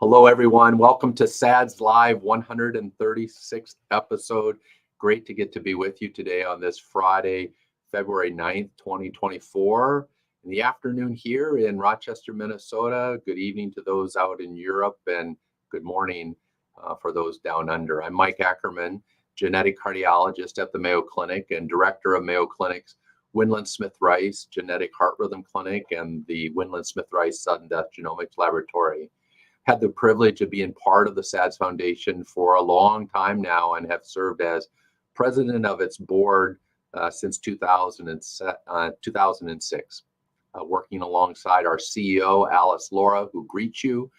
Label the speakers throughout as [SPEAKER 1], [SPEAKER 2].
[SPEAKER 1] Hello, everyone. Welcome to SADS Live 136th episode. Great to get to be with you today on this Friday, February 9th, 2024. In the afternoon here in Rochester, Minnesota. Good evening to those out in Europe and good morning for those down under. I'm Mike Ackerman, genetic cardiologist at the Mayo Clinic and director of Mayo Clinic's Winland Smith Rice Genetic Heart Rhythm Clinic and the Winland Smith Rice Sudden Death Genomics Laboratory. Had the privilege of being part of the SADS Foundation for a long time now and have served as president of its board since 2006, working alongside our CEO, Alice Laura, who greets you,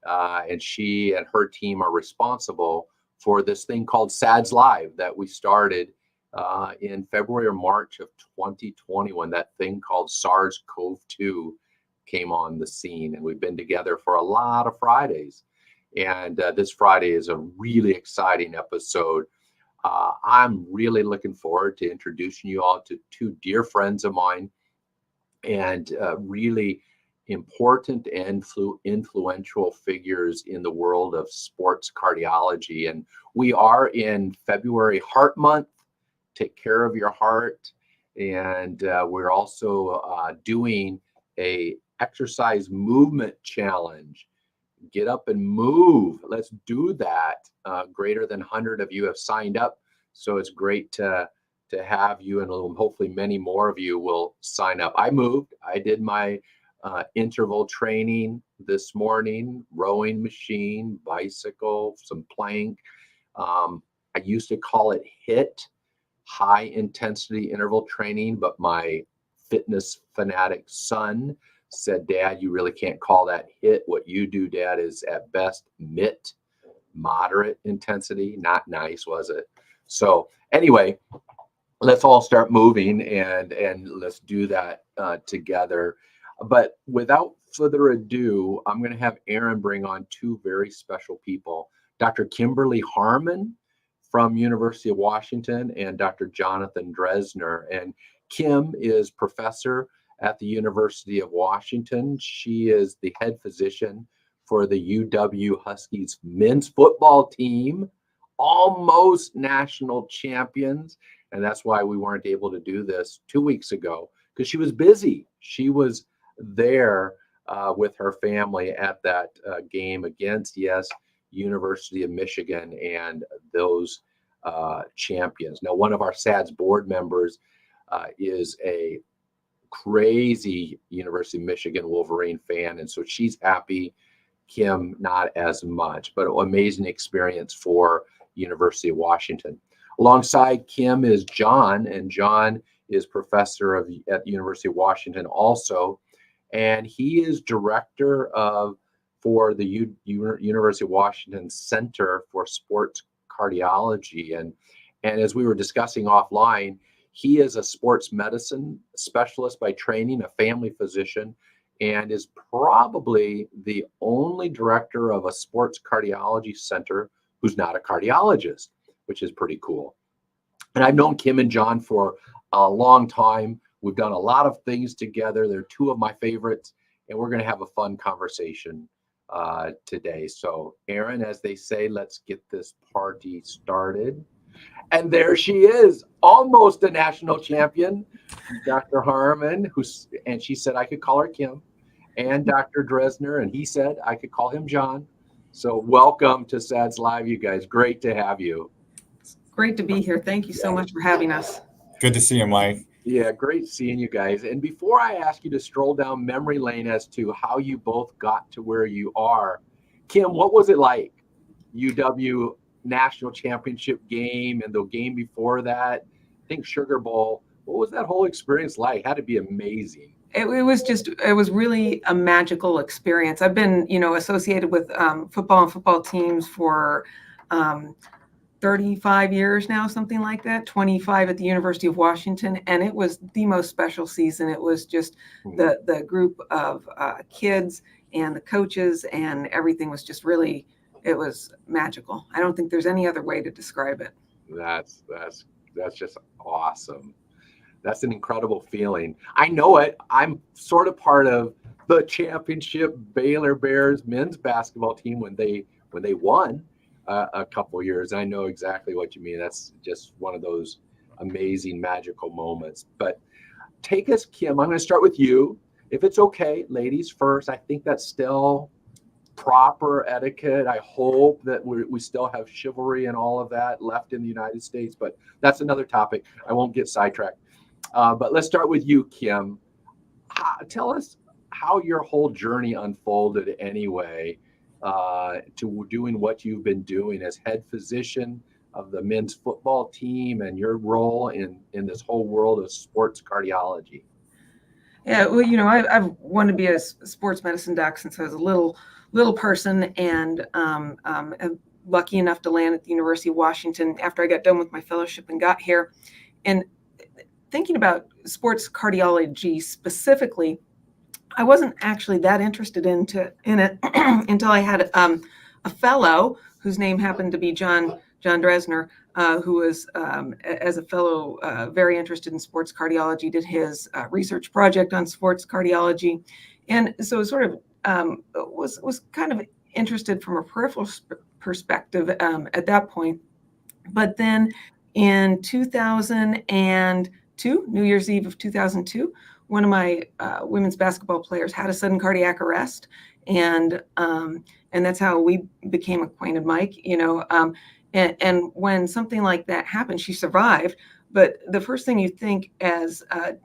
[SPEAKER 1] and she and her team are responsible for this thing called SADS Live that we started in February or March of 2020 when that thing called SARS-CoV-2 came on the scene, and we've been together for a lot of Fridays, and this Friday is a really exciting episode. I'm really looking forward to introducing you all to two dear friends of mine and really important and influential figures in the world of sports cardiology. And we are in February Heart Month. Take care of your heart, and we're also doing a exercise movement challenge. Get up and move. Let's do that. Greater than 100 of you have signed up, so it's great to have you, and hopefully many more of you will sign up. I moved. I did my interval training this morning, rowing machine, bicycle, some plank. I used to call it HIIT, high intensity interval training, but my fitness fanatic son said, "Dad, you really can't call that HIIT. What you do, Dad, is at best MIT, moderate intensity." Not nice, was it? So anyway, let's all start moving and let's do that together. But without further ado, I'm going to have Aaron bring on two very special people, Dr. Kimberly Harmon from University of Washington and Dr. Jonathan Drezner. And Kim is professor at the University of Washington. She is the head physician for the UW Huskies men's football team, almost national champions. And that's why we weren't able to do this 2 weeks ago, because she was busy. She was there with her family at that game against, yes, University of Michigan and those champions. Now, one of our SADS board members is a crazy University of Michigan Wolverine fan, and so she's happy. Kim, not as much, but an amazing experience for University of Washington. Alongside Kim is John, and John is professor at the University of Washington also, and he is director for the University of Washington Center for Sports Cardiology. And as we were discussing offline, he is a sports medicine specialist by training, a family physician, and is probably the only director of a sports cardiology center who's not a cardiologist, which is pretty cool. And I've known Kim and John for a long time. We've done a lot of things together. They're two of my favorites, and we're going to have a fun conversation today. So, Aaron, as they say, let's get this party started. And there she is, almost a national champion, Dr. Harmon, and she said I could call her Kim, and Dr. Drezner, and he said I could call him John. So welcome to SADS Live, you guys. Great to have you.
[SPEAKER 2] Great to be here. Thank you so much for having us.
[SPEAKER 3] Good to see you, Mike.
[SPEAKER 1] Yeah, great seeing you guys. And before I ask you to stroll down memory lane as to how you both got to where you are, Kim, what was it like? UW national championship game and the game before that, I think Sugar Bowl. What was that whole experience like? Had to be amazing.
[SPEAKER 2] It was really a magical experience. I've been, associated with football and football teams for 35 years now, something like that, 25 at the University of Washington. And it was the most special season. It was just the group of kids and the coaches, and everything was just really, it was magical. I don't think there's any other way to describe it.
[SPEAKER 1] That's just awesome. That's an incredible feeling. I know it. I'm sort of part of the championship Baylor Bears men's basketball team when they won a couple years. I know exactly what you mean. That's just one of those amazing, magical moments. But take us, Kim. I'm going to start with you. If it's okay, ladies first. I think that's still proper etiquette. I hope that we still have chivalry and all of that left in the United States, but that's another topic. I won't get sidetracked. But let's start with you, Kim. Tell us how your whole journey unfolded anyway, to doing what you've been doing as head physician of the men's football team and your role in this whole world of sports cardiology.
[SPEAKER 2] Yeah, well, I've wanted to be a sports medicine doc since I was a little person, and I'm lucky enough to land at the University of Washington after I got done with my fellowship and got here. And thinking about sports cardiology specifically, I wasn't actually that interested in it until I had a fellow whose name happened to be John Drezner, who was, as a fellow, very interested in sports cardiology, did his research project on sports cardiology. And so sort of was kind of interested from a peripheral perspective at that point. But then in 2002, New Year's Eve of 2002, one of my women's basketball players had a sudden cardiac arrest, and that's how we became acquainted, Mike. And when something like that happened, she survived. But the first thing you think as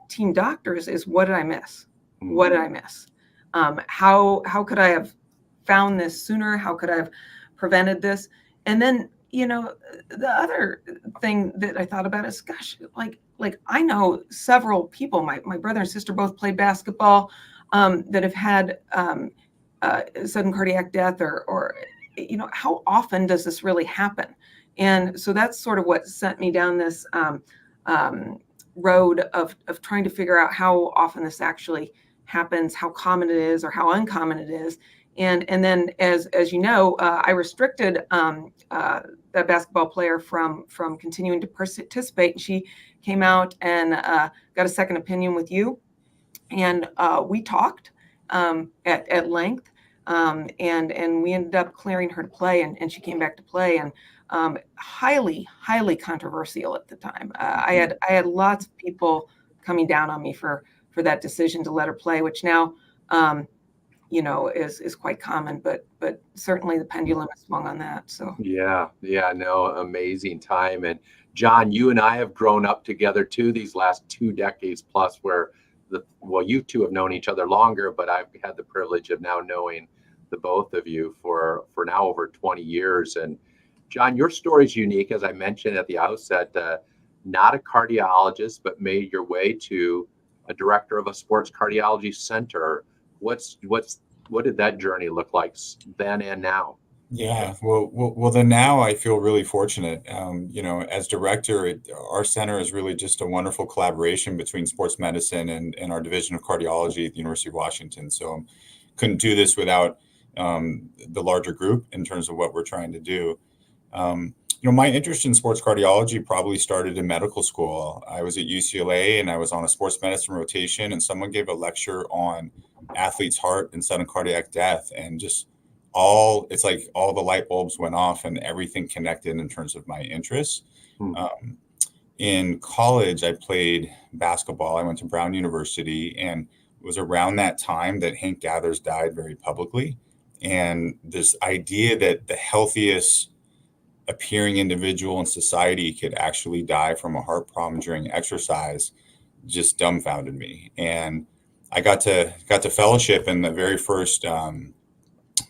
[SPEAKER 2] team doctors is, what did I miss? What did I miss? How could I have found this sooner? How could I have prevented this? And then, the other thing that I thought about is, gosh, like I know several people, my brother and sister both played basketball, that have had sudden cardiac death or how often does this really happen? And so that's sort of what sent me down this road of trying to figure out how often this actually happens, how common it is, or how uncommon it is. And then, as you know, I restricted that basketball player from continuing to participate. And she came out and got a second opinion with you, and we talked at length, and we ended up clearing her to play, and she came back to play. And highly controversial at the time. I had lots of people coming down on me for that decision to let her play, which now is quite common, but certainly the pendulum has swung on that. So no, amazing time. And John, you and I have grown up together too these last 2 decades plus, where you two have known each other longer, but I've had the privilege of now knowing the both of you for now over 20 years. And John, your story is unique, as I mentioned at the outset. Not a cardiologist, but made your way to a director of a sports cardiology center. What did that journey look like then and now?
[SPEAKER 3] Yeah, well, then now I feel really fortunate. As director, our center is really just a wonderful collaboration between sports medicine and our division of cardiology at the University of Washington. So couldn't do this without the larger group in terms of what we're trying to do. My interest in sports cardiology probably started in medical school. I was at UCLA and I was on a sports medicine rotation, and someone gave a lecture on athlete's heart and sudden cardiac death, and just it's like all the light bulbs went off and everything connected in terms of my interests. In college, I played basketball. I went to Brown University, and it was around that time that Hank Gathers died very publicly. And this idea that the healthiest appearing individual in society could actually die from a heart problem during exercise just dumbfounded me. And I got to fellowship, and the very first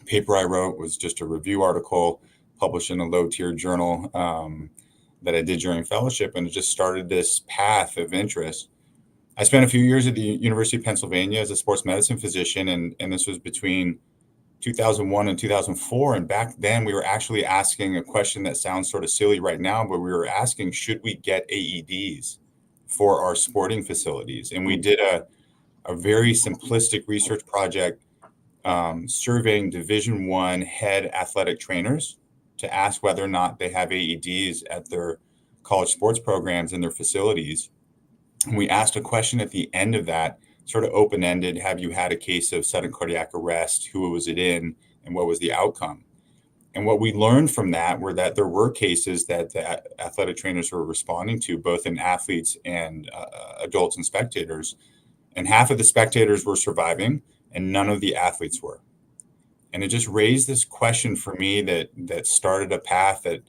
[SPEAKER 3] paper I wrote was just a review article published in a low-tier journal that I did during fellowship, and it just started this path of interest. I spent a few years at the University of Pennsylvania as a sports medicine physician, and this was between 2001 and 2004. And back then we were actually asking a question that sounds sort of silly right now, but we were asking, should we get AEDs for our sporting facilities? And we did a very simplistic research project surveying Division I head athletic trainers to ask whether or not they have AEDs at their college sports programs in their facilities. And we asked a question at the end of that sort of open-ended. Have you had a case of sudden cardiac arrest? Who was it in? And what was the outcome? And what we learned from that were that there were cases that the athletic trainers were responding to, both in athletes and adults and spectators. And half of the spectators were surviving and none of the athletes were. And it just raised this question for me that started a path that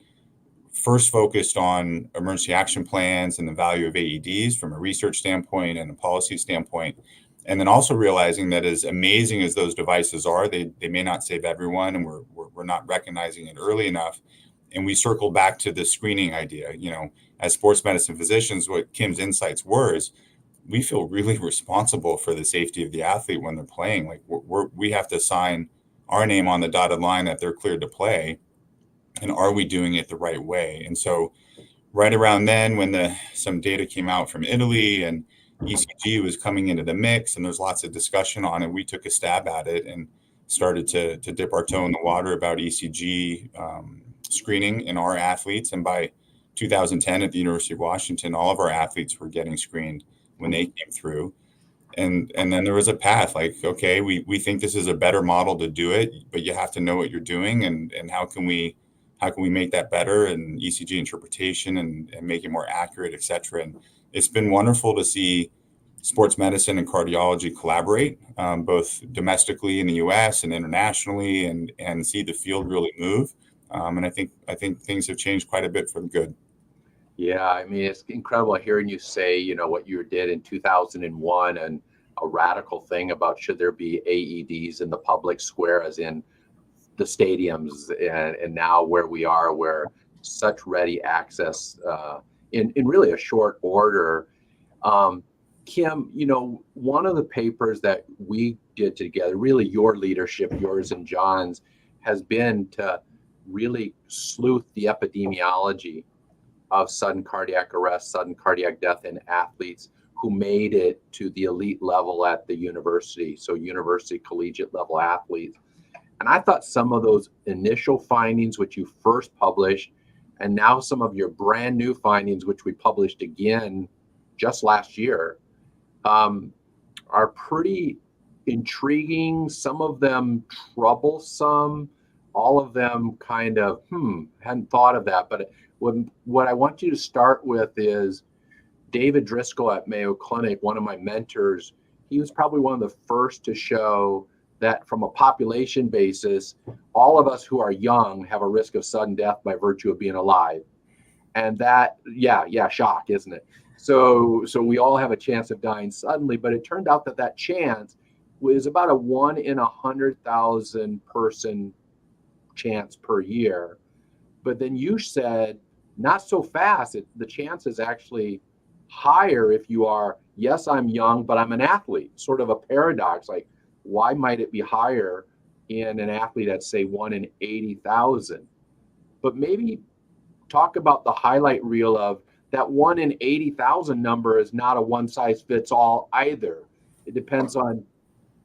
[SPEAKER 3] first focused on emergency action plans and the value of AEDs from a research standpoint and a policy standpoint. And then also realizing that as amazing as those devices are, they may not save everyone, and we're not recognizing it early enough. And we circled back to the screening idea. As sports medicine physicians, what Kim's insights were is we feel really responsible for the safety of the athlete when they're playing. Like we have to sign our name on the dotted line that they're cleared to play. And are we doing it the right way? And so right around then, when some data came out from Italy and ECG was coming into the mix, and there's lots of discussion on it, we took a stab at it and started to dip our toe in the water about ECG screening in our athletes. And by 2010 at the University of Washington, all of our athletes were getting screened when they came through. And then there was a path like, okay, we think this is a better model to do it, but you have to know what you're doing, and how can we make that better, and ECG interpretation and make it more accurate, et cetera. And it's been wonderful to see sports medicine and cardiology collaborate, both domestically in the US and internationally, and see the field really move. And I think things have changed quite a bit for the good.
[SPEAKER 1] Yeah, I mean, it's incredible hearing you say, what you did in 2001, and a radical thing about should there be AEDs in the public square, as in the stadiums, and now where we are, where such ready access in really a short order. Kim, one of the papers that we did together, really your leadership, yours and John's, has been to really sleuth the epidemiology of sudden cardiac arrest, sudden cardiac death in athletes who made it to the elite level at the university, so university collegiate level athletes. And I thought some of those initial findings, which you first published, and now some of your brand new findings, which we published again just last year, are pretty intriguing. Some of them troublesome, all of them kind of, hadn't thought of that. But what I want you to start with is David Driscoll at Mayo Clinic, one of my mentors. He was probably one of the first to show that from a population basis, all of us who are young have a risk of sudden death by virtue of being alive. And that, shock, isn't it? So we all have a chance of dying suddenly, but it turned out that chance was about a 1 in 100,000 person chance per year. But then you said, not so fast. The chance is actually higher if you are, yes, I'm young, but I'm an athlete. Sort of a paradox. Like, why might it be higher in an athlete at, say, 1 in 80,000? But maybe talk about the highlight reel of that 1 in 80,000 number is not a one size fits all either. It depends on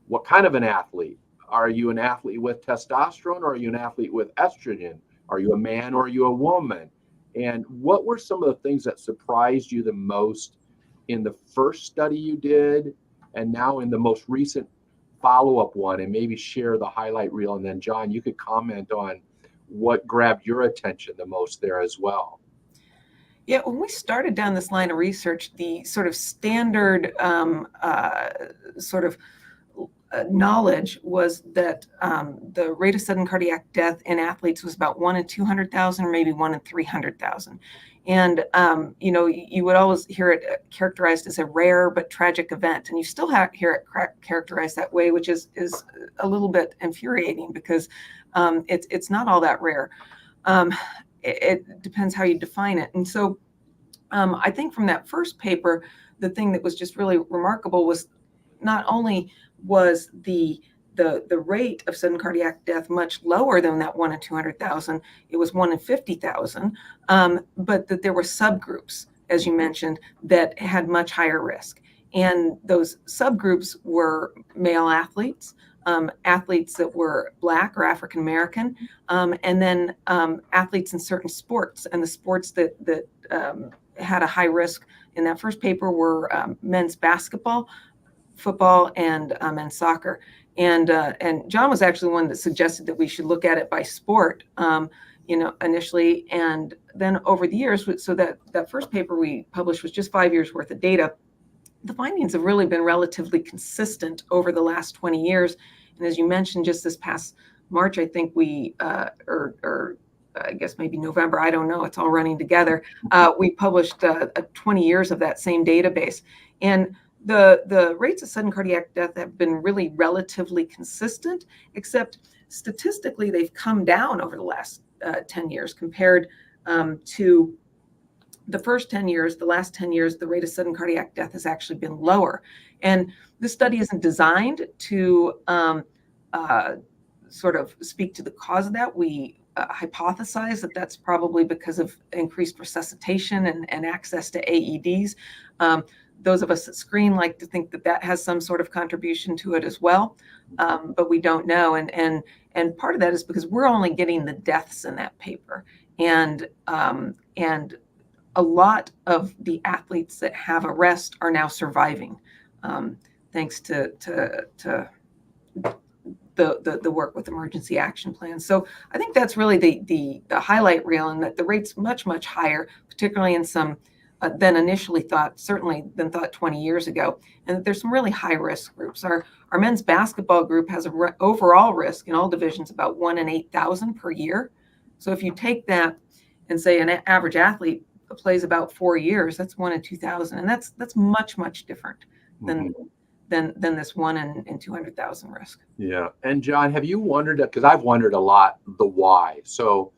[SPEAKER 1] what kind of an athlete. Are you an athlete with testosterone, or are you an athlete with estrogen? Are you a man or are you a woman? And what were some of the things that surprised you the most in the first study you did, and now in the most recent follow-up one? And maybe share the highlight reel. And then John, you could comment on what grabbed your attention the most there as well.
[SPEAKER 2] Yeah, when we started down this line of research, the sort of standard knowledge was that the rate of sudden cardiac death in athletes was about 1 in 200,000, or maybe 1 in 300,000. And, you would always hear it characterized as a rare but tragic event. And you still hear it characterized that way, which is a little bit infuriating, because it's not all that rare. It depends how you define it. And so I think from that first paper, the thing that was just really remarkable was not only was the rate of sudden cardiac death much lower than that 1 in 200,000, it was 1 in 50,000, but that there were subgroups, as you mentioned, that had much higher risk. And those subgroups were male athletes, athletes that were Black or African American, and then athletes in certain sports. And the sports that had a high risk in that first paper were men's basketball, football and men's soccer. And John was actually one that suggested that we should look at it by sport, initially. And then over the years, so that first paper we published was just 5 years worth of data. The findings have really been relatively consistent over the last 20 years. And as you mentioned, just this past March, I think we, or I guess maybe November, I don't know, it's all running together. We published 20 years of that same database. And the rates of sudden cardiac death have been really relatively consistent, except statistically, they've come down over the last 10 years compared to the first 10 years. The last 10 years, the rate of sudden cardiac death has actually been lower. And this study isn't designed to sort of speak to the cause of that. We hypothesize that that's probably because of increased resuscitation and access to AEDs. Those of us that screen like to think that that has some sort of contribution to it as well, but we don't know. And part of that is because we're only getting the deaths in that paper, and a lot of the athletes that have arrest are now surviving, thanks to the work with emergency action plans. So I think that's really the highlight reel, and that the rate's much higher, particularly in some than initially thought, certainly than thought 20 years ago, and that there's some really high risk groups. Our men's basketball group has an overall risk in all divisions about 1 in 8,000 per year. So if you take that and say an average athlete plays about 4 years, that's 1 in 2,000, and that's much different than this 1 in 200,000 risk.
[SPEAKER 1] Yeah. And John, have you wondered, because I've wondered a lot, the why. So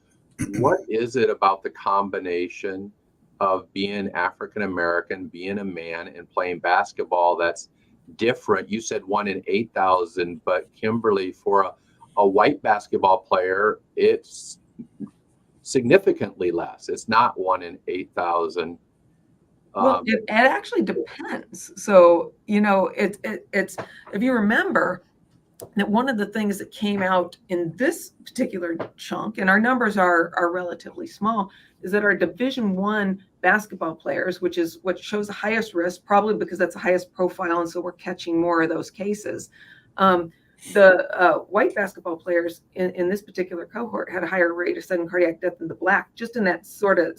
[SPEAKER 1] what is it about the combination of being African American, being a man, and playing basketball that's different? You said 1 in 8,000, but Kimberly, for a white basketball player, it's significantly less. It's not 1 in 8,000.
[SPEAKER 2] Well, it actually depends. So, it's if you remember that one of the things that came out in this particular chunk, and our numbers are relatively small, is that our Division I basketball players, which is what shows the highest risk, probably because that's the highest profile, and so we're catching more of those cases. The white basketball players in this particular cohort had a higher rate of sudden cardiac death than the black, just in that sort of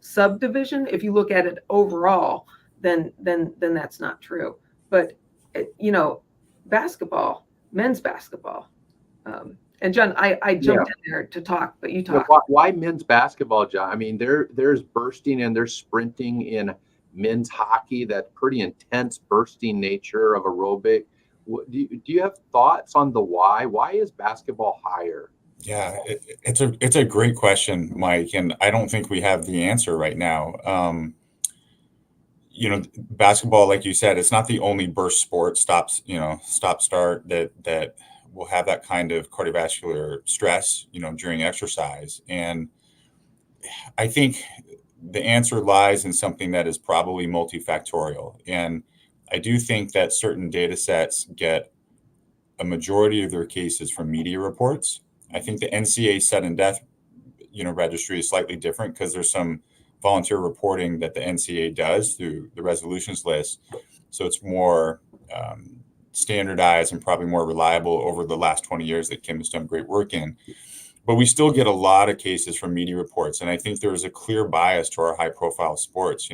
[SPEAKER 2] subdivision. If you look at it overall, then that's not true. But basketball, men's basketball, and John, I jumped in there to talk, but you talk.
[SPEAKER 1] Why men's basketball, John? I mean, there's bursting and there's sprinting in men's hockey, that pretty intense bursting nature of aerobic. Do you have thoughts on the why? Why is basketball higher?
[SPEAKER 3] Yeah, it's a great question, Mike, and I don't think we have the answer right now. Basketball, like you said, it's not the only burst sport, stop start that will have that kind of cardiovascular stress, during exercise. And I think the answer lies in something that is probably multifactorial. And I do think that certain data sets get a majority of their cases from media reports. I think the NCAA sudden death, registry is slightly different because there's some volunteer reporting that the NCAA does through the resolutions list. So it's more standardized and probably more reliable over the last 20 years that Kim has done great work in. But we still get a lot of cases from media reports. And I think there is a clear bias to our high profile sports.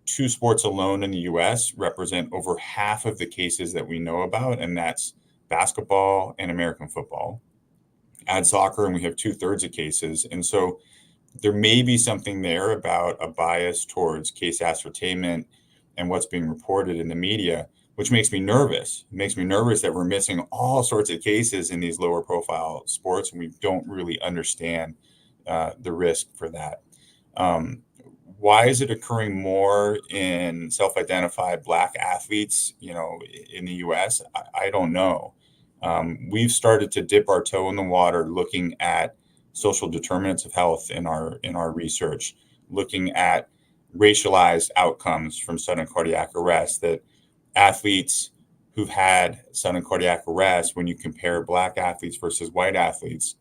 [SPEAKER 3] Two sports alone in the US represent over half of the cases that we know about, and that's basketball and American football. Add soccer, and we have 2/3 of cases. And so there may be something there about a bias towards case ascertainment and what's being reported in the media, which makes me nervous. It makes me nervous that we're missing all sorts of cases in these lower profile sports, and we don't really understand the risk for that. Why is it occurring more in self-identified Black athletes, in the US? I don't know. We've started to dip our toe in the water looking at social determinants of health in our research, looking at racialized outcomes from sudden cardiac arrest, that athletes who've had sudden cardiac arrest, when you compare Black athletes versus white athletes,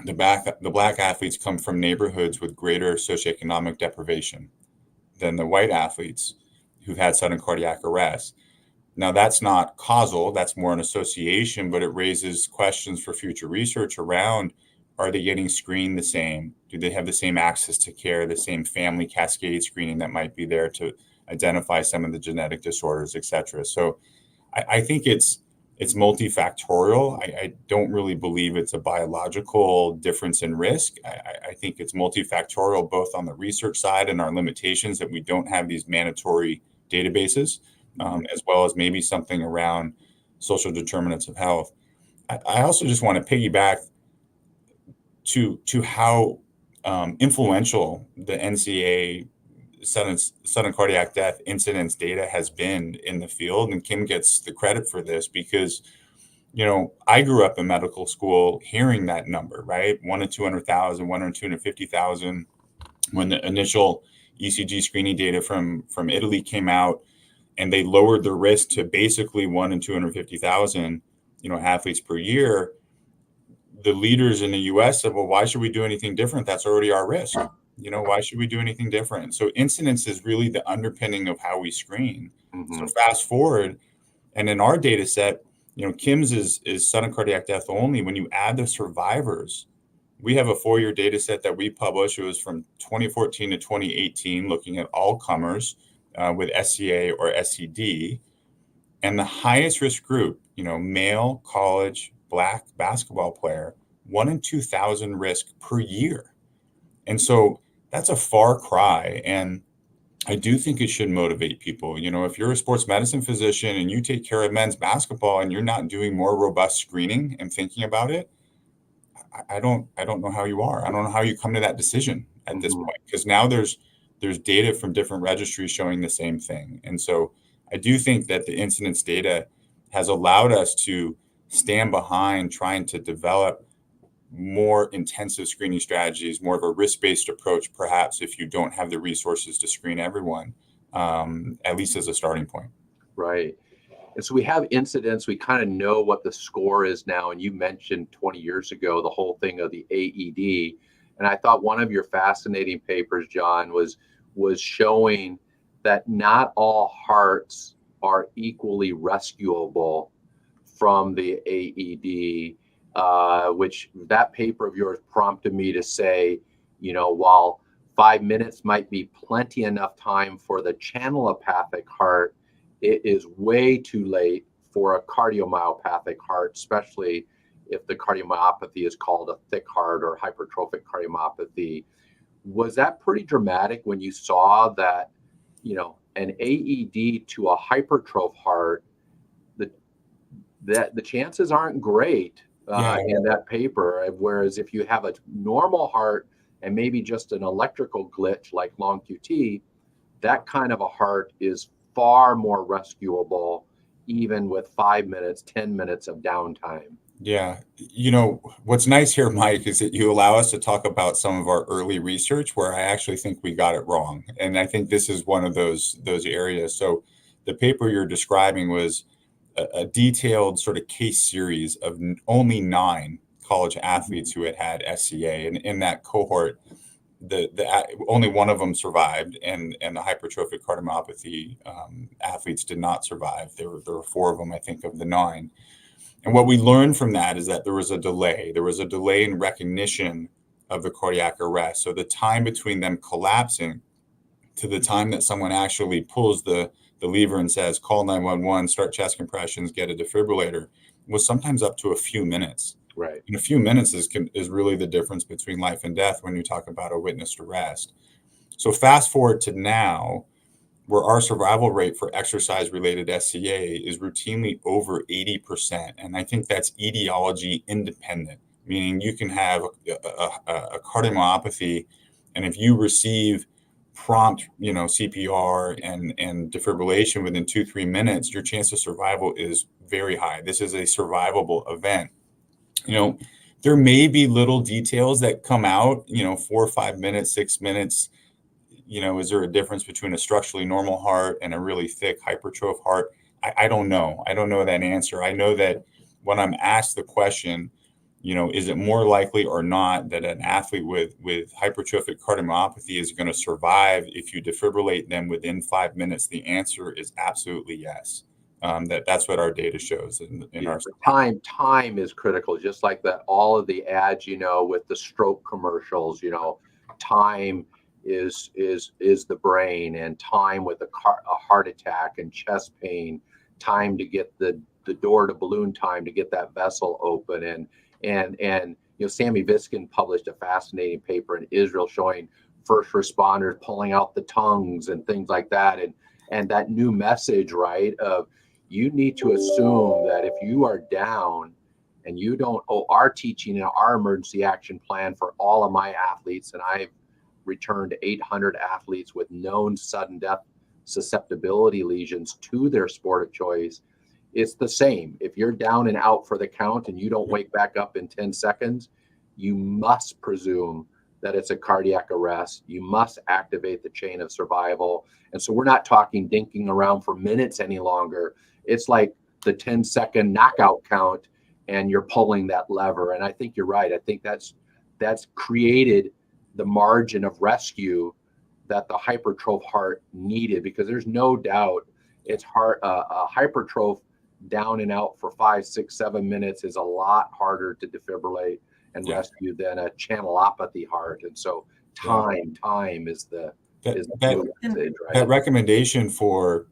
[SPEAKER 3] the Black athletes come from neighborhoods with greater socioeconomic deprivation than the white athletes who've had sudden cardiac arrest. Now, that's not causal, that's more an association, but it raises questions for future research around, are they getting screened the same? Do they have the same access to care, the same family cascade screening that might be there to identify some of the genetic disorders, et cetera? So I think it's multifactorial. I don't really believe it's a biological difference in risk. I think it's multifactorial, both on the research side and our limitations that we don't have these mandatory databases, as well as maybe something around social determinants of health. I also just want to piggyback to how influential the NCA sudden cardiac death incidence data has been in the field. And Kim gets the credit for this because, I grew up in medical school hearing that number, right? 1 in 200,000, 1 in 250,000. When the initial ECG screening data from Italy came out, and they lowered the risk to basically 1 in 250,000, athletes per year, the leaders in the US said, well, why should we do anything different? That's already our risk. Why should we do anything different? So incidence is really the underpinning of how we screen. So fast forward, and in our data set, Kim's is sudden cardiac death only. When you add the survivors, we have a 4-year data set that we published. It was from 2014 to 2018, looking at all comers with SCA or SCD. And the highest risk group, male, college, Black basketball player, 1 in 2,000 risk per year. And so that's a far cry. And I do think it should motivate people. If you're a sports medicine physician and you take care of men's basketball and you're not doing more robust screening and thinking about it, I don't know how you are. I don't know how you come to that decision at this point, because now there's data from different registries showing the same thing. And so I do think that the incidence data has allowed us to stand behind trying to develop more intensive screening strategies, more of a risk-based approach, perhaps, if you don't have the resources to screen everyone, at least as a starting point.
[SPEAKER 1] Right. And so we have incidents, we kind of know what the score is now. And you mentioned 20 years ago, the whole thing of the AED. And I thought one of your fascinating papers, John, was showing that not all hearts are equally rescuable from the AED, which that paper of yours prompted me to say, while 5 minutes might be plenty enough time for the channelopathic heart, it is way too late for a cardiomyopathic heart, especially if the cardiomyopathy is called a thick heart or hypertrophic cardiomyopathy. Was that pretty dramatic when you saw that, an AED to a hypertroph heart, that the chances aren't great in that paper, whereas if you have a normal heart and maybe just an electrical glitch like long QT, that kind of a heart is far more rescuable, even with 5 minutes, 10 minutes of downtime.
[SPEAKER 3] Yeah. What's nice here, Mike, is that you allow us to talk about some of our early research where I actually think we got it wrong. And I think this is one of those areas. So the paper you're describing was a detailed sort of case series of only 9 college athletes who had SCA. And in that cohort, the only one of them survived, and the hypertrophic cardiomyopathy athletes did not survive. There were 4 of them, I think, of the 9. And what we learned from that is that there was a delay. There was a delay in recognition of the cardiac arrest. So the time between them collapsing to the time that someone actually pulls the lever and says, call 911, start chest compressions, get a defibrillator, was sometimes up to a few minutes.
[SPEAKER 1] Right.
[SPEAKER 3] And a few minutes is really the difference between life and death when you talk about a witnessed arrest. So fast forward to now, where our survival rate for exercise-related SCA is routinely over 80%. And I think that's etiology independent, meaning you can have a cardiomyopathy, and if you receive prompt, CPR and defibrillation within 2-3 minutes, your chance of survival is very high. This is a survivable event. There may be little details that come out, 4 or 5 minutes, 6 minutes. Is there a difference between a structurally normal heart and a really thick hypertroph heart? I don't know. I don't know that answer. I know that when I'm asked the question, is it more likely or not that an athlete with hypertrophic cardiomyopathy is going to survive if you defibrillate them within 5 minutes? The answer is absolutely yes. That's what our data shows in our
[SPEAKER 1] time is critical, just like that. All of the ads, with the stroke commercials, time is the brain, and time with a heart attack and chest pain, time to get the door to balloon time to get that vessel open. And Sammy Viskin published a fascinating paper in Israel showing first responders pulling out the tongues and things like that. And that new message, right, of you need to assume that if you are down and you don't, our teaching and our emergency action plan for all of my athletes, and I've returned 800 athletes with known sudden death susceptibility lesions to their sport of choice, it's the same. If you're down and out for the count and you don't wake back up in 10 seconds, you must presume that it's a cardiac arrest. You must activate the chain of survival. And so we're not talking dinking around for minutes any longer. It's like the 10-second knockout count, and you're pulling that lever. And I think you're right. I think that's created the margin of rescue that the hypertroph heart needed, because there's no doubt it's hard. A hypertroph down and out for 5, 6, 7 minutes is a lot harder to defibrillate and rescue than a channelopathy heart. And so time is the message, right?
[SPEAKER 3] That recommendation for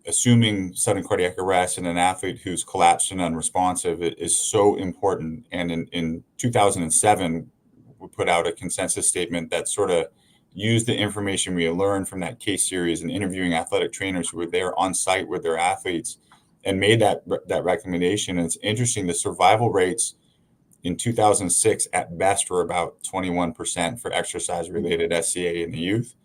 [SPEAKER 3] assuming sudden cardiac arrest in an athlete who's collapsed and unresponsive is so important. And in 2007, we put out a consensus statement that sort of used the information we learned from that case series and interviewing athletic trainers who were there on site with their athletes, and made that recommendation. And it's interesting, the survival rates in 2006 at best were about 21% for exercise-related SCA in the youth.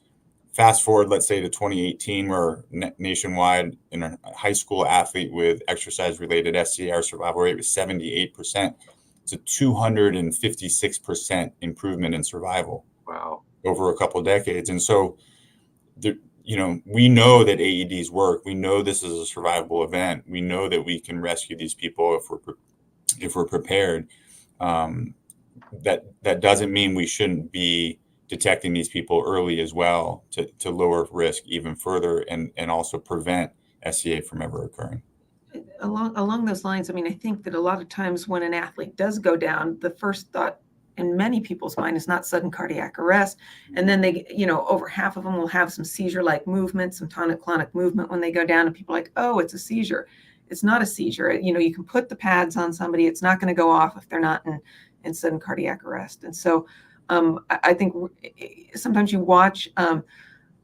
[SPEAKER 3] Fast forward, let's say, to 2018, where nationwide in a high school athlete with exercise-related SCA, our survival rate was 78%. It's a 256% improvement in survival.
[SPEAKER 1] Wow.
[SPEAKER 3] Over a couple of decades. And so, we know that AEDs work. We know this is a survivable event. We know that we can rescue these people if we're prepared. That doesn't mean we shouldn't be detecting these people early as well to lower risk even further and also prevent SCA from ever occurring.
[SPEAKER 2] Along those lines, I mean, I think that a lot of times when an athlete does go down, the first thought in many people's mind is not sudden cardiac arrest. And then they, over half of them will have some seizure-like movement, some tonic-clonic movement when they go down, and people are like, oh, it's a seizure. It's not a seizure. You can put the pads on somebody. It's not going to go off if they're not in sudden cardiac arrest. And so I think sometimes you watch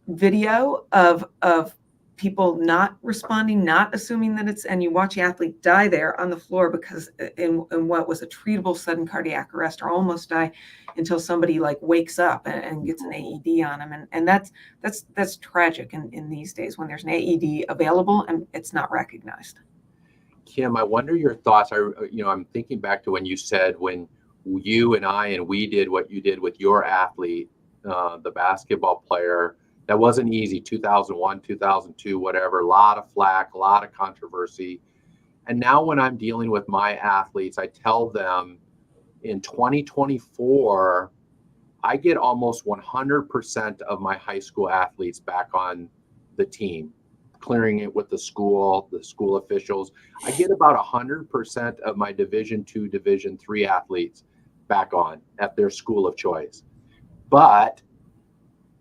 [SPEAKER 2] video of people not responding, not assuming that and you watch the athlete die there on the floor because in what was a treatable sudden cardiac arrest, or almost die, until somebody wakes up and gets an AED on them. And that's tragic in these days when there's an AED available and it's not recognized.
[SPEAKER 1] Kim, I wonder your thoughts. I'm thinking back to when you said, when you and we did what you did with your athlete, the basketball player. That wasn't easy. 2001, 2002, whatever, a lot of flack, a lot of controversy. And now when I'm dealing with my athletes, I tell them in 2024, I get almost 100% of my high school athletes back on the team, clearing it with the school officials. I get about 100% of my Division II, Division III athletes back on at their school of choice. But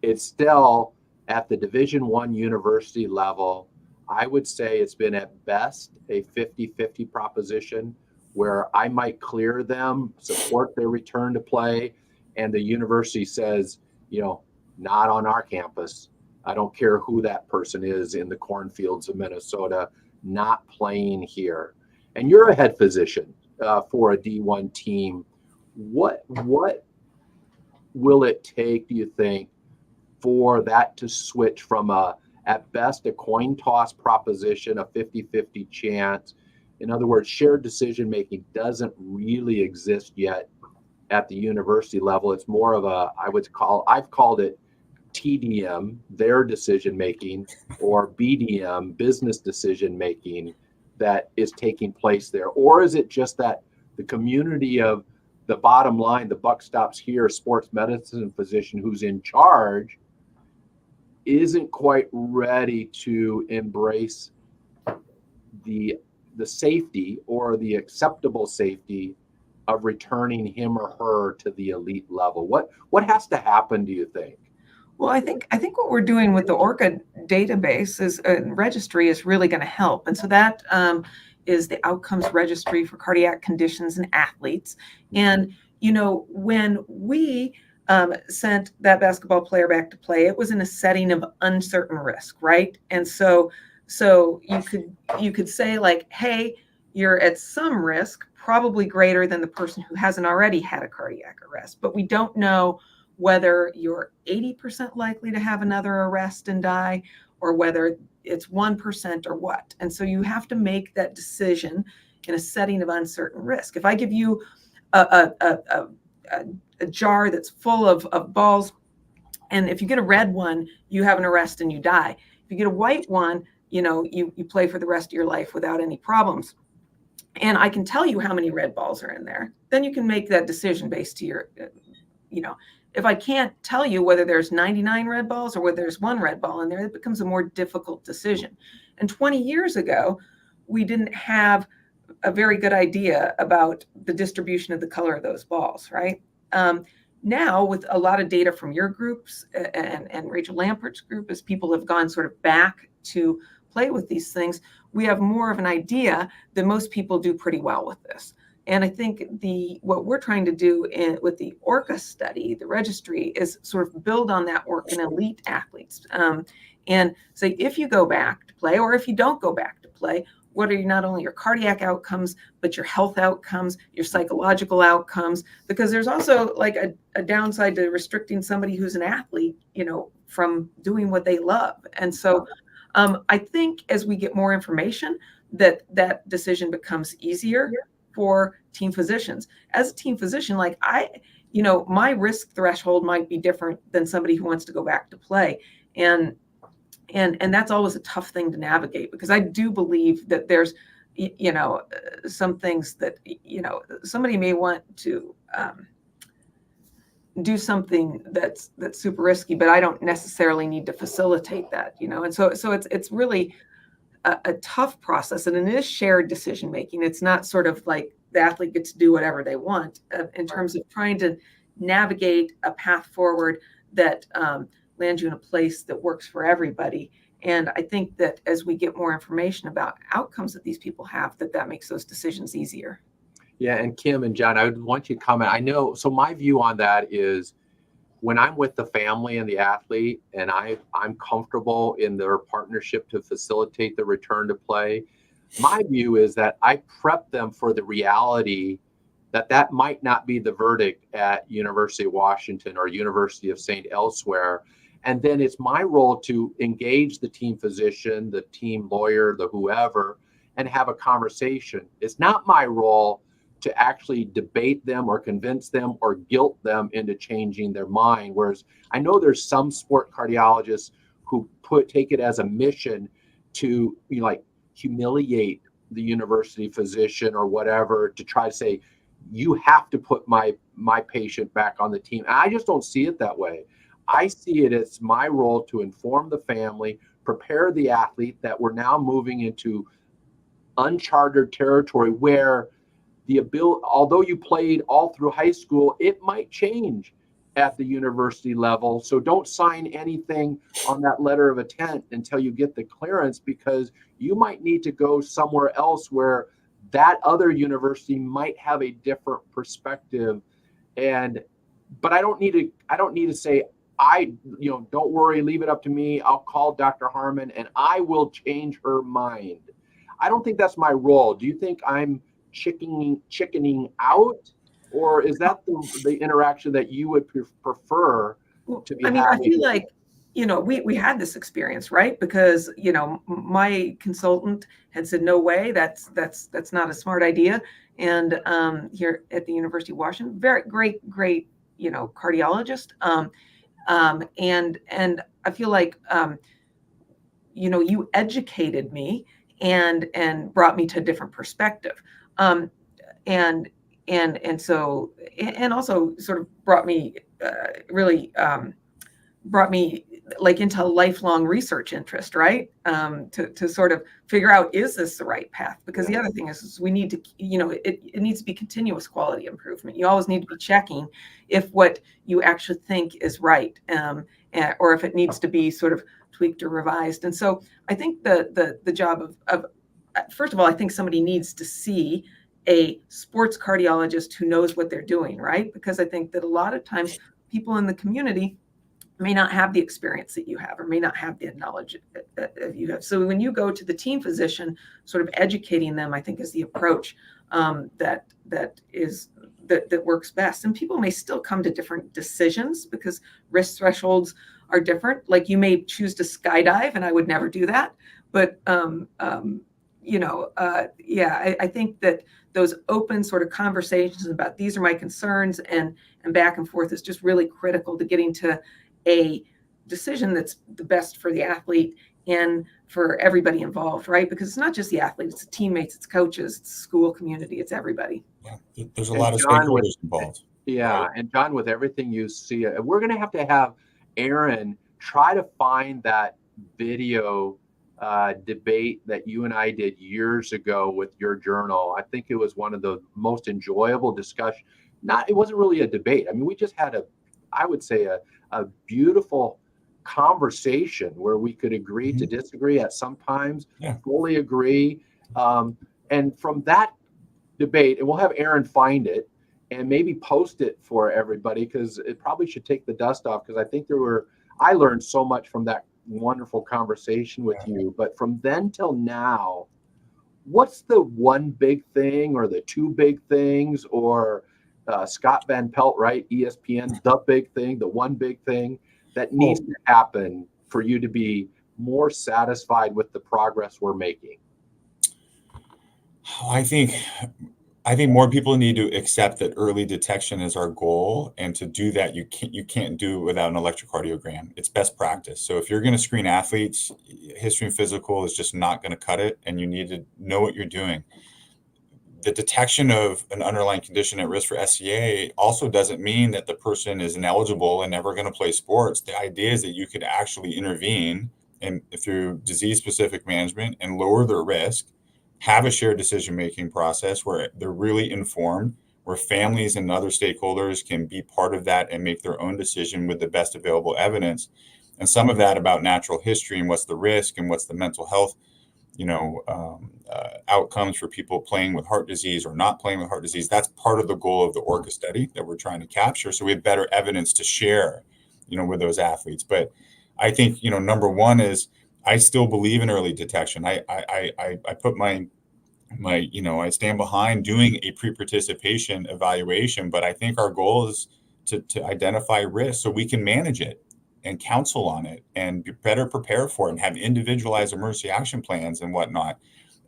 [SPEAKER 1] it's still at the Division I university level, I would say it's been at best a 50-50 proposition, where I might clear them, support their return to play, and the university says, not on our campus. I don't care who that person is in the cornfields of Minnesota, not playing here. And you're a head physician for a D1 team. What will it take, do you think, for that to switch from at best a coin toss proposition, a 50-50 chance? In other words, shared decision making doesn't really exist yet at the university level. It's more of I've called it TDM, their decision making, or BDM, business decision making, that is taking place there? Or is it just that the community of the bottom line, the buck stops here, sports medicine physician who's in charge, isn't quite ready to embrace the safety or the acceptable safety of returning him or her to the elite level? What has to happen, do you think?
[SPEAKER 2] Well, I think what we're doing with the ORCCA database is registry is really going to help, and so that is the Outcomes Registry for Cardiac Conditions in Athletes. And when we sent that basketball player back to play, it was in a setting of uncertain risk, right? And so you could say like, hey, you're at some risk, probably greater than the person who hasn't already had a cardiac arrest, but we don't know whether you're 80% likely to have another arrest and die, or whether it's 1% or what. And so you have to make that decision in a setting of uncertain risk. If I give you a jar that's full of balls, and if you get a red one, you have an arrest and you die. If you get a white one, you play for the rest of your life without any problems. And I can tell you how many red balls are in there. Then you can make that decision based to your, if I can't tell you whether there's 99 red balls or whether there's one red ball in there, it becomes a more difficult decision. And 20 years ago, we didn't have a very good idea about the distribution of the color of those balls, right? Now, with a lot of data from your groups and Rachel Lampert's group, as people have gone sort of back to play with these things, we have more of an idea that most people do pretty well with this. And I think what we're trying to do with the ORCCA study, the registry, is sort of build on that work in elite athletes and say, if you go back to play or if you don't go back to play, what are not only your cardiac outcomes, but your health outcomes, your psychological outcomes? Because there's also like a downside to restricting somebody who's an athlete, from doing what they love. And so I think as we get more information, that decision becomes easier for team physicians. As a team physician, like my risk threshold might be different than somebody who wants to go back to play. And that's always a tough thing to navigate, because I do believe that there's, some things that, somebody may want to do something that's super risky, but I don't necessarily need to facilitate that, And so it's really a tough process, and it is shared decision making. It's not sort of like the athlete gets to do whatever they want in terms of trying to navigate a path forward that lands you in a place that works for everybody. And I think that as we get more information about outcomes that these people have, that makes those decisions easier.
[SPEAKER 1] Yeah, and Kim and John, I would want you to comment. I know, so my view on that is, when I'm with the family and the athlete and I'm comfortable in their partnership to facilitate the return to play, my view is that I prep them for the reality that might not be the verdict at University of Washington or University of St. elsewhere. And then it's my role to engage the team physician, the team lawyer, the whoever, and have a conversation. It's not my role to actually debate them or convince them or guilt them into changing their mind. Whereas I know there's some sport cardiologists who take it as a mission to humiliate the university physician or whatever, to try to say, you have to put my patient back on the team. And I just don't see it that way. I see it as my role to inform the family, prepare the athlete that we're now moving into uncharted territory where the ability, although you played all through high school, it might change at the university level. So don't sign anything on that letter of intent until you get the clearance, because you might need to go somewhere else where that other university might have a different perspective. But I don't need to say, don't worry, leave it up to me. I'll call Dr. Harmon and I will change her mind. I don't think that's my role. Do you think I'm chickening out, or is that the interaction that you would prefer to be having?
[SPEAKER 2] I feel like, we had this experience, right? Because, my consultant had said, no way, that's not a smart idea. And here at the University of Washington, very great, cardiologist. And I feel like, you educated me and brought me to a different perspective. And also sort of brought me like into lifelong research interest, right? To sort of figure out, is this the right path? Because the other thing is we need to, it needs to be continuous quality improvement. You always need to be checking if what you actually think is right, or if it needs to be sort of tweaked or revised. And so I think the job of first of all, I think somebody needs to see a sports cardiologist who knows what they're doing, right? Because I think that a lot of times people in the community may not have the experience that you have, or may not have the knowledge that you have. So when you go to the team physician, sort of educating them, I think, is the approach that works best. And people may still come to different decisions because risk thresholds are different. Like, you may choose to skydive, and I would never do that. But I think that those open sort of conversations about, these are my concerns, and back and forth is just really critical to getting to a decision that's the best for the athlete and for everybody involved, right? Because it's not just the athlete, it's the teammates, it's coaches, it's school community, it's everybody.
[SPEAKER 3] Yeah, there's a lot of stakeholders involved.
[SPEAKER 1] Yeah, right? And John, with everything you see, we're going to have Aaron try to find that video debate that you and I did years ago with your journal. I think it was one of the most enjoyable discussions. It wasn't really a debate. I mean, we just had I would say a beautiful conversation where we could agree to disagree at sometimes, fully agree. And from that debate, and we'll have Aaron find it and maybe post it for everybody, because it probably should take the dust off, because I think I learned so much from that wonderful conversation with you. But from then till now, what's the one big thing, or the two big things, or Scott Van Pelt, right? ESPN, the big thing, the one big thing that needs to happen for you to be more satisfied with the progress we're making?
[SPEAKER 3] I think more people need to accept that early detection is our goal, and to do that, you can't do it without an electrocardiogram. It's best practice. So if you're going to screen athletes, history and physical is just not going to cut it, and you need to know what you're doing. The detection of an underlying condition at risk for SCA also doesn't mean that the person is ineligible and never going to play sports. The idea is that you could actually intervene and through disease-specific management and lower their risk, have a shared decision-making process where they're really informed, where families and other stakeholders can be part of that and make their own decision with the best available evidence. And some of that about natural history and what's the risk and what's the mental health, outcomes for people playing with heart disease or not playing with heart disease. That's part of the goal of the ORCCA study that we're trying to capture. So we have better evidence to share, with those athletes. But I think, number one is, I still believe in early detection. I put I stand behind doing a pre-participation evaluation, but I think our goal is to identify risk so we can manage it and counsel on it and be better prepared for it and have individualized emergency action plans and whatnot.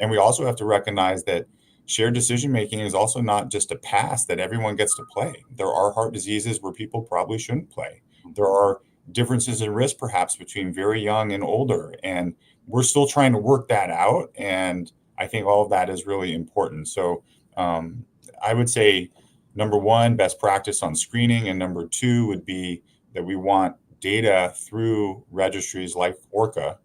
[SPEAKER 3] And we also have to recognize that shared decision-making is also not just a pass that everyone gets to play. There are heart diseases where people probably shouldn't play. There are differences in risk perhaps between very young and older, and we're still trying to work that out. And I think all of that is really important. So I would say, number one, best practice on screening. And number two would be that we want data through registries like ORCCA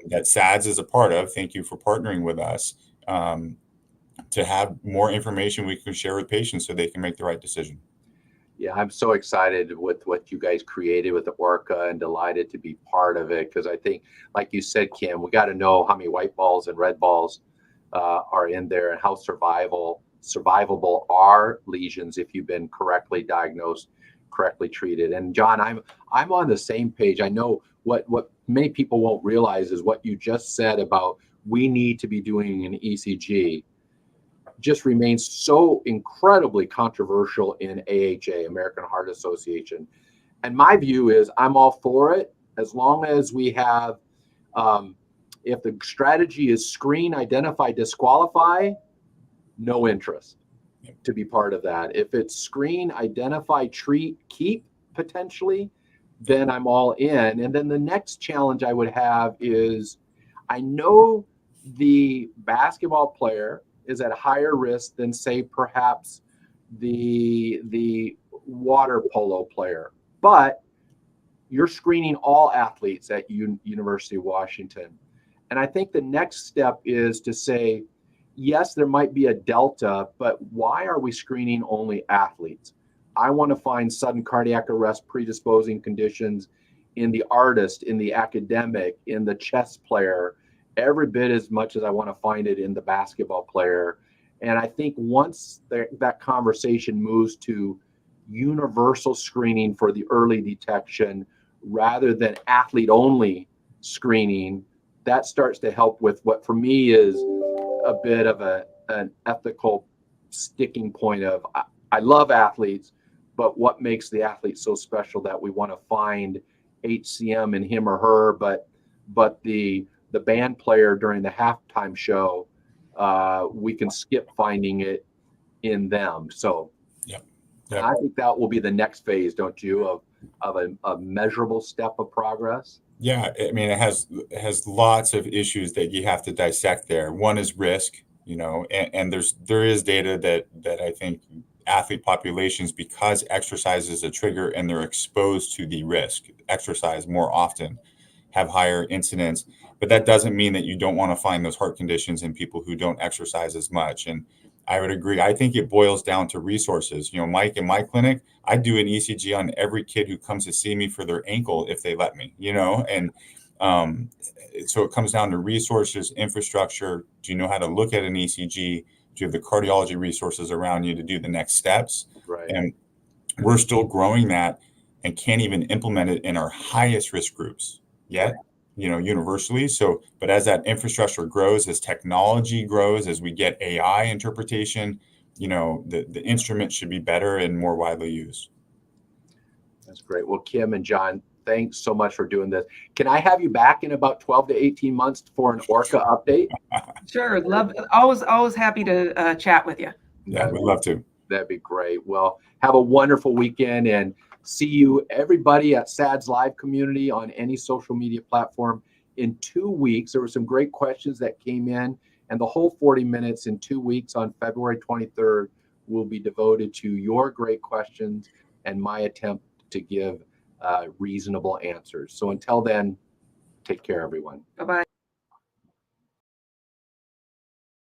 [SPEAKER 3] that SADS is a part of. Thank you for partnering with us to have more information we can share with patients so they can make the right decision.
[SPEAKER 1] Yeah, I'm so excited with what you guys created with the ORCCA and delighted to be part of it, because I think, like you said, Kim, we got to know how many white balls and red balls are in there, and how survivable are lesions if you've been correctly diagnosed, correctly treated. And John, I'm on the same page. I know what many people won't realize is what you just said about we need to be doing an ECG just remains so incredibly controversial in AHA, American Heart Association. And my view is I'm all for it, as long as we have, if the strategy is screen, identify, disqualify, no interest to be part of that. If it's screen, identify, treat, keep potentially, then I'm all in. And then the next challenge I would have is, I know the basketball player is at higher risk than, say, perhaps the water polo player. But you're screening all athletes at University of Washington. And I think the next step is to say, yes, there might be a delta, but why are we screening only athletes? I want to find sudden cardiac arrest predisposing conditions in the artist, in the academic, in the chess player, every bit as much as I want to find it in the basketball player. And I think once that conversation moves to universal screening for the early detection rather than athlete only screening, that starts to help with what for me is a bit of an ethical sticking point of I love athletes, but what makes the athlete so special that we want to find HCM in him or her, but the band player during the halftime show, we can skip finding it in them. So
[SPEAKER 3] Yep.
[SPEAKER 1] I think that will be the next phase, don't you, of a measurable step of progress?
[SPEAKER 3] Yeah, I mean, it has lots of issues that you have to dissect there. One is risk, and there is data that I think athlete populations, because exercise is a trigger and they're exposed to the risk, exercise more often, have higher incidence. But that doesn't mean that you don't want to find those heart conditions in people who don't exercise as much. And I would agree. I think it boils down to resources. Mike, in my clinic, I do an ECG on every kid who comes to see me for their ankle if they let me, and so it comes down to resources, infrastructure. Do you know how to look at an ECG? Do you have the cardiology resources around you to do the next steps?
[SPEAKER 1] Right.
[SPEAKER 3] And we're still growing that and can't even implement it in our highest risk groups yet. Right. Universally. So, but as that infrastructure grows, as technology grows, as we get AI interpretation, the instrument should be better and more widely used.
[SPEAKER 1] That's great. Well, Kim and John, thanks so much for doing this. Can I have you back in about 12 to 18 months for an ORCCA update?
[SPEAKER 2] Sure. Always happy to chat with you.
[SPEAKER 3] Yeah, we'd love to.
[SPEAKER 1] That'd be great. Well, have a wonderful weekend and see you everybody at SADS Live community on any social media platform in 2 weeks. There were some great questions that came in, and the whole 40 minutes in 2 weeks on February 23rd will be devoted to your great questions and my attempt to give reasonable answers. So until then, take care, everyone.
[SPEAKER 2] Bye-bye.